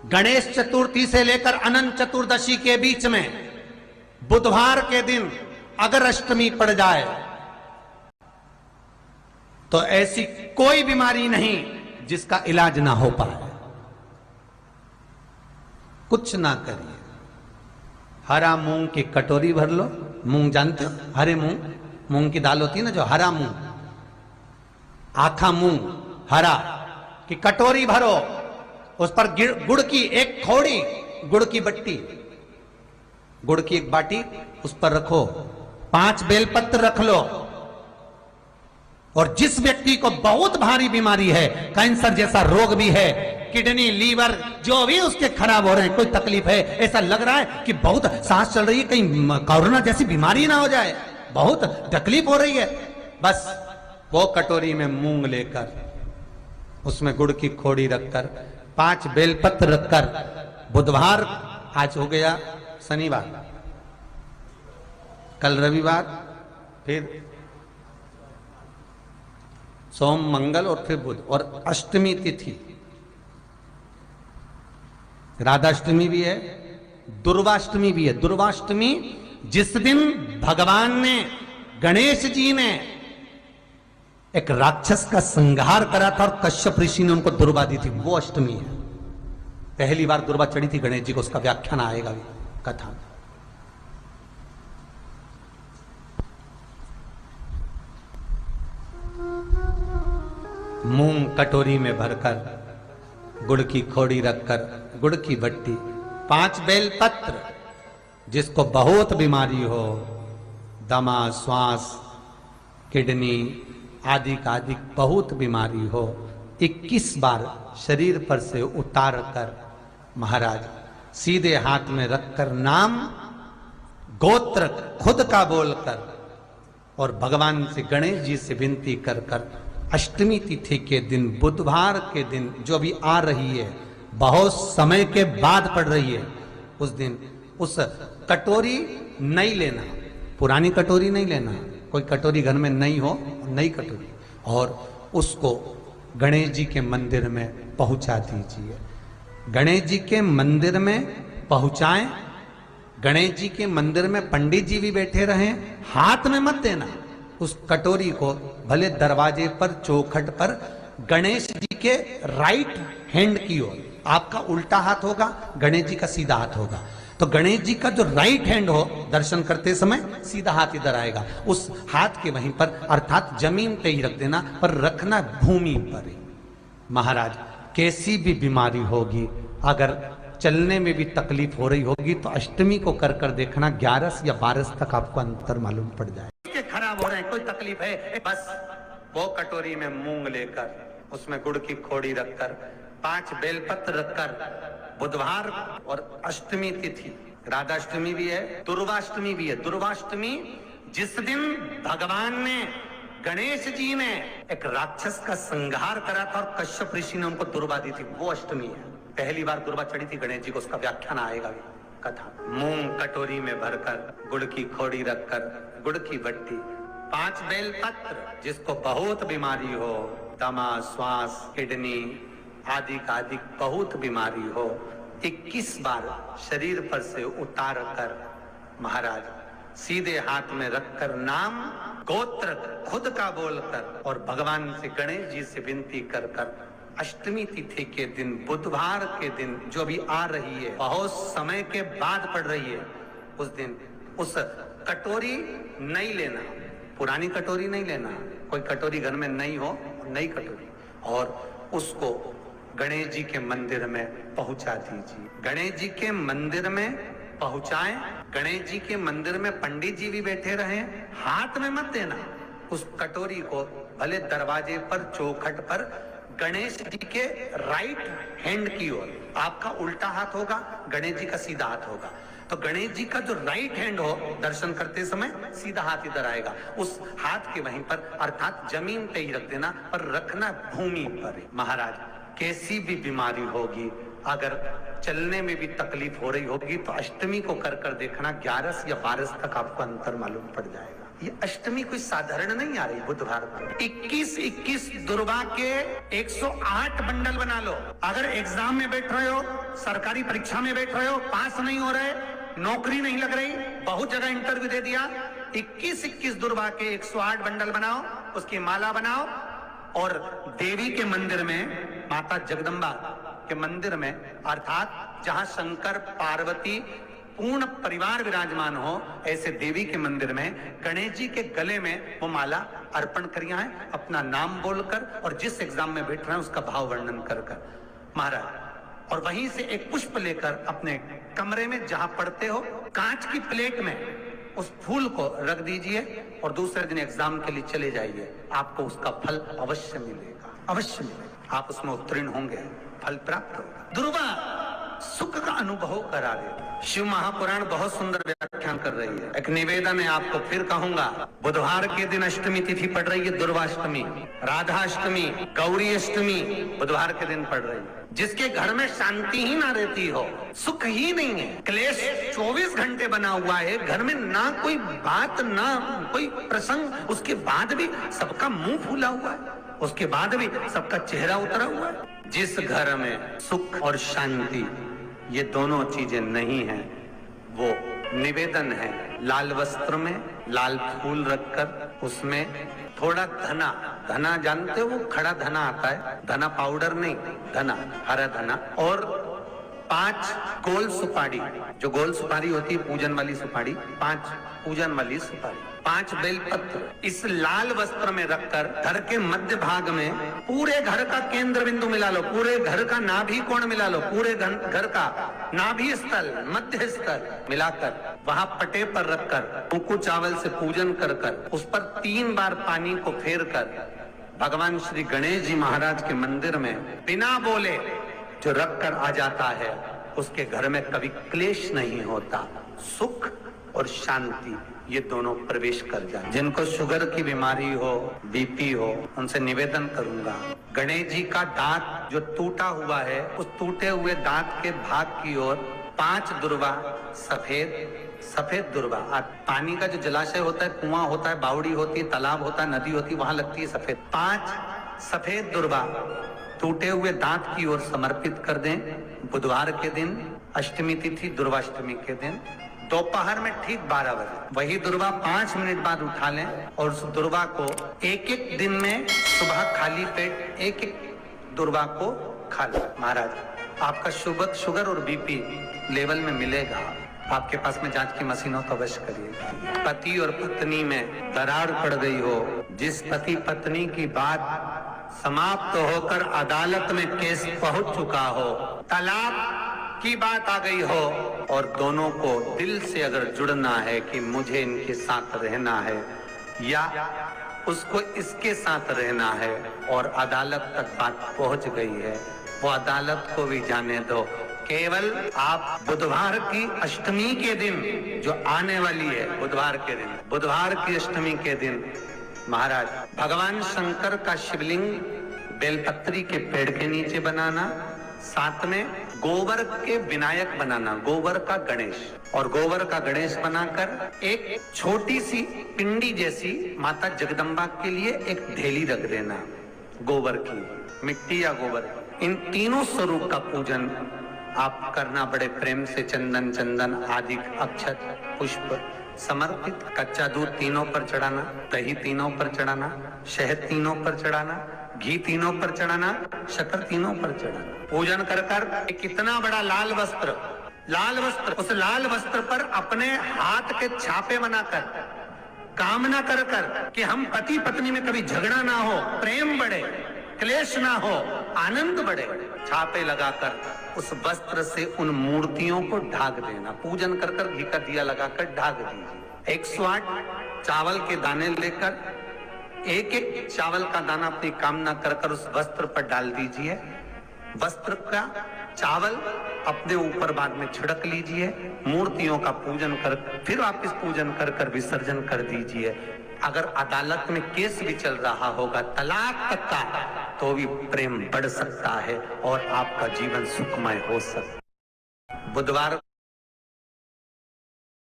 गणेश चतुर्थी से लेकर अनंत चतुर्दशी के बीच में बुधवार के दिन अगर अष्टमी पड़ जाए तो ऐसी कोई बीमारी नहीं जिसका इलाज ना हो पाए। कुछ ना करिए, हरा मूंग की कटोरी भर लो। मूंग जानते हो? हरे मूंग, मूंग की दाल होती है ना, जो हरा मूंग, आखा मूंग हरा की कटोरी भरो, उस पर गुड़ की एक थोड़ी गुड़ की बट्टी, गुड़ की एक बाटी उस पर रखो, 5 बेलपत्र रख लो। और जिस व्यक्ति को बहुत भारी बीमारी है, कैंसर जैसा रोग भी है, किडनी लीवर जो भी उसके खराब हो रहे हैं, कोई तकलीफ है, ऐसा लग रहा है कि बहुत सांस चल रही है, कहीं कोरोना जैसी बीमारी ना हो जाए, बहुत तकलीफ हो रही है, बस वो कटोरी में मूंग लेकर उसमें गुड़ की खोड़ी रखकर 5 बेलपत्र रखकर, बुधवार आज हो गया, शनिवार, कल रविवार, फिर सोम मंगल और फिर बुध, और अष्टमी तिथि, राधाष्टमी भी है, दुर्वाष्टमी भी है। दुर्वाष्टमी जिस दिन भगवान ने, गणेश जी ने एक राक्षस का संहार करा था और कश्यप ऋषि ने उनको दुर्वा दी थी, वो अष्टमी है। पहली बार दुर्वा चढ़ी थी गणेश जी को, उसका व्याख्यान आएगा भी कथा। मूंग कटोरी में भरकर, गुड़ की खोड़ी रखकर, गुड़ की बट्टी, 5 बेलपत्र, जिसको बहुत बीमारी हो, दमा, श्वास, किडनी आदि का आदि बहुत बीमारी हो, 21 बार शरीर पर से उतार कर महाराज सीधे हाथ में रखकर नाम गोत्र खुद का बोलकर और भगवान से, गणेश जी से विनती कर कर अष्टमी तिथि के दिन, बुधवार के दिन जो भी आ रही है, बहुत समय के बाद पड़ रही है, उस दिन उस कटोरी नहीं लेना, पुरानी कटोरी नहीं लेना, कोई कटोरी घर में नहीं हो, नई कटोरी, और उसको गणेश जी के मंदिर में पहुंचा दीजिए। गणेश जी के मंदिर में पहुंचाएं, गणेश जी के मंदिर में पंडित जी भी बैठे रहें, हाथ में मत देना उस कटोरी को, भले दरवाजे पर, चौखट पर, गणेश जी के राइट हैंड की ओर, आपका उल्टा हाथ होगा, गणेश जी का सीधा हाथ होगा, तो गणेश जी का जो राइट हैंड हो, दर्शन करते समय सीधा हाथ इधर आएगा, उस हाथ के वहीं पर, अर्थात जमीन पे ही रख देना, पर रखना भूमि पर ही। महाराज कैसी भी बीमारी होगी, अगर चलने में भी तकलीफ हो रही होगी, तो अष्टमी को कर कर देखना, 11 या 12 तक आपको अंतर मालूम पड़ जाए। खराब हो रहे हैं, कोई तकलीफ है, बस वो कटोरी में मूंग लेकर, उसमें गुड़ की खोड़ी रखकर, 5 बेलपत्र रखकर, बुधवार और अष्टमी तिथि, राधाष्टमी भी है, दुर्वाष्टमी भी है। दुर्वाष्टमी जिस दिन भगवान ने, गणेश जी ने एक राक्षस का संहार करा था और कश्यप ऋषि ने उनको दुर्वा दी थी, वो अष्टमी है। पहली बार दुर्वा चढ़ी थी गणेश जी को, उसका व्याख्यान आएगा भी कथा। मूंग कटोरी में भरकर, गुड़ की खोड़ी रखकर, गुड़ की बट्टी, 5 बेलपत्र, जिसको बहुत बीमारी हो, दमा, श्वास, किडनी आदि का आदि बहुत बीमारी हो, 21 बार शरीर पर से उतार कर महाराज सीधे हाथ में रखकर नाम गोत्र खुद का बोलकर और भगवान से, गणेश जी से विनती कर कर अष्टमी तिथि के दिन, बुधवार के दिन जो भी आ रही है, बहुत समय के बाद पड़ रही है, उस दिन उस कटोरी नहीं लेना, पुरानी कटोरी नहीं लेना, कोई कटोरी घर में नहीं हो, नई कटोरी, और उसको गणेश जी के मंदिर में पहुंचा दीजिए। गणेश जी के मंदिर में पहुंचाएं, गणेश जी के मंदिर में पंडित जी भी बैठे रहें, हाथ में मत देना उस कटोरी को, भले दरवाजे पर, चौखट पर, गणेश जी के राइट हैंड की ओर, आपका उल्टा हाथ होगा, गणेश जी का सीधा हाथ होगा, तो गणेश जी का जो राइट हैंड हो, दर्शन करते समय सीधा हाथ इधर आएगा, उस हाथ के वहीं पर, अर्थात जमीन पे ही रख देना, पर रखना भूमि पर ही। महाराज कैसी भी बीमारी होगी, अगर चलने में भी तकलीफ हो रही होगी, तो अष्टमी को कर कर देखना, 11 या 12 तक आपको अंतर मालूम पड़ जाएगा। ये अष्टमी कोई साधारण नहीं आ रही बुधवार को। 21 दुर्वा के 108 बंडल बना लो। अगर एग्जाम में बैठ रहे हो, सरकारी परीक्षा में बैठ रहे हो, पास नहीं हो रहे, नौकरी नहीं लग रही, बहुत जगह इंटरव्यू दे दिया, 21 दुर्वा के 108 बंडल बनाओ, उसकी माला बनाओ और देवी के मंदिर में, माता जगदम्बा के मंदिर में, अर्थात जहां शंकर पार्वती पूर्ण परिवार विराजमान हो, ऐसे देवी के मंदिर में गणेश जी के गले में वो माला अर्पण करिया है, अपना नाम बोलकर और जिस एग्जाम में बैठ रहे हैं उसका भाव वर्णन कर महाराज। और वहीं से एक पुष्प लेकर अपने कमरे में जहां पढ़ते हो, कांच की प्लेट में उस फूल को रख दीजिए और दूसरे दिन एग्जाम के लिए चले जाइए। आपको उसका फल अवश्य मिलेगा, अवश्य मिलेगा। आप उसमें उत्तीर्ण होंगे, फल प्राप्त होगा। दुर्वा सुख का अनुभव करा दे। शिव महापुराण बहुत सुंदर व्याख्यान कर रही है। एक निवेदन है, आपको फिर कहूंगा, बुधवार के दिन अष्टमी तिथि पड़ रही है, दुर्वाष्टमी, राधाष्टमी, गौरी अष्टमी बुधवार के दिन पड़ रही है। जिसके घर में शांति ही ना रहती हो, सुख ही नहीं है, क्लेश 24 घंटे बना हुआ है, घर में ना कोई बात ना कोई प्रसंग, उसके बाद भी सबका मुंह फूला हुआ है, उसके बाद भी सबका चेहरा उतरा हुआ है। जिस घर में सुख और शांति ये दोनों चीजें नहीं है, वो निवेदन है, लाल वस्त्र में लाल फूल रखकर उसमें थोड़ा धना, धना जानते हो, वो खड़ा धना आता है, धना पाउडर नहीं, धना, हरा धना, और 5 गोल सुपारी, जो गोल सुपारी होती है पूजन वाली सुपारी, 5 पूजन वाली सुपारी, 5 बेलपत्र इस लाल वस्त्र में रखकर घर के मध्य भाग में पूरे घर का केंद्र बिंदु मिला लो, पूरे घर का नाभि कोण मिला लो, पूरे घर का नाभि स्थल, मध्य स्थल मिलाकर वहां पटे पर रखकर कुंकू चावल से पूजन कर कर उस पर 3 बार पानी को फेर कर भगवान श्री गणेश जी महाराज के मंदिर में बिना बोले जो रख कर आ जाता है, उसके घर में कभी क्लेश नहीं होता, सुख और शांति ये दोनों प्रवेश कर जाए। जिनको शुगर की बीमारी हो, बीपी हो, उनसे निवेदन करूंगा, गणेश जी का दांत जो टूटा हुआ है, उस टूटे हुए दांत के भाग की ओर 5 दुर्वा सफेद दुर्वा, पानी का जो जलाशय होता है, कुआं होता है, बावड़ी होती है, तालाब होता है, नदी होती है, वहां लगती है सफेद, 5 सफेद दुर्वा टूटे हुए दांत की ओर समर्पित कर दें। बुधवार के दिन अष्टमी तिथि, दुर्वाष्टमी के दिन दोपहर में ठीक 12 बजे वही दुर्वा 5 मिनट बाद उठा लें और उस दुर्वा को एक दिन में सुबह खाली पेट एक दुर्वा को खा लें। महाराज आपका शुगर और बीपी लेवल में मिलेगा। आपके पास में जांच की मशीन हो तो अवश्य करिएगा। पति और पत्नी में दरार पड़ गई हो, जिस पति पत्नी की बात समाप्त होकर अदालत में केस पहुंच चुका हो, तलाक की बात आ गई हो और दोनों को दिल से अगर जुड़ना है कि मुझे इनके साथ रहना है या उसको इसके साथ रहना है और अदालत तक बात पहुंच गई है, वो अदालत को भी जाने दो। केवल आप बुधवार की अष्टमी के दिन जो आने वाली है, बुधवार के दिन, बुधवार की अष्टमी के दिन महाराज भगवान शंकर का शिवलिंग बेलपत्री के पेड़ के नीचे बनाना, साथ में गोबर के विनायक बनाना, गोबर का गणेश, और गोबर का गणेश बनाकर एक छोटी सी पिंडी जैसी माता जगदम्बा के लिए एक ढेली रख देना, गोबर की, मिट्टी या गोबर। इन तीनों स्वरूप का पूजन आप करना बड़े प्रेम से, चंदन आदि अक्षत पुष्प समर्पित, कच्चा दूध तीनों पर चढ़ाना, दही तीनों पर चढ़ाना, शहद तीनों पर चढ़ाना, घी तीनों पर चढ़ाना, शक्कर तीनों पर चढ़ाना। पूजन कर कर कितना बड़ा लाल वस्त्र, उस लाल वस्त्र पर अपने हाथ के छापे बनाकर कामना कर कर कि हम पति पत्नी में कभी झगड़ा ना हो, प्रेम बढ़े, क्लेश ना हो, आनंद बढ़े, छापे लगाकर उस वस्त्र से उन मूर्तियों को ढाक देना। पूजन कर कर घी का दिया लगाकर ढाक दीजिए। 108 चावल के दाने लेकर एक चावल का दाना अपनी कामना कर कर उस वस्त्र पर डाल दीजिए। वस्त्र का चावल अपने ऊपर बाद में छिड़क लीजिए। मूर्तियों का पूजन कर फिर वापिस पूजन कर कर विसर्जन कर दीजिए। अगर अदालत में केस भी चल रहा होगा तलाक तक का, तो भी प्रेम बढ़ सकता है और आपका जीवन सुखमय हो सकता है। बुधवार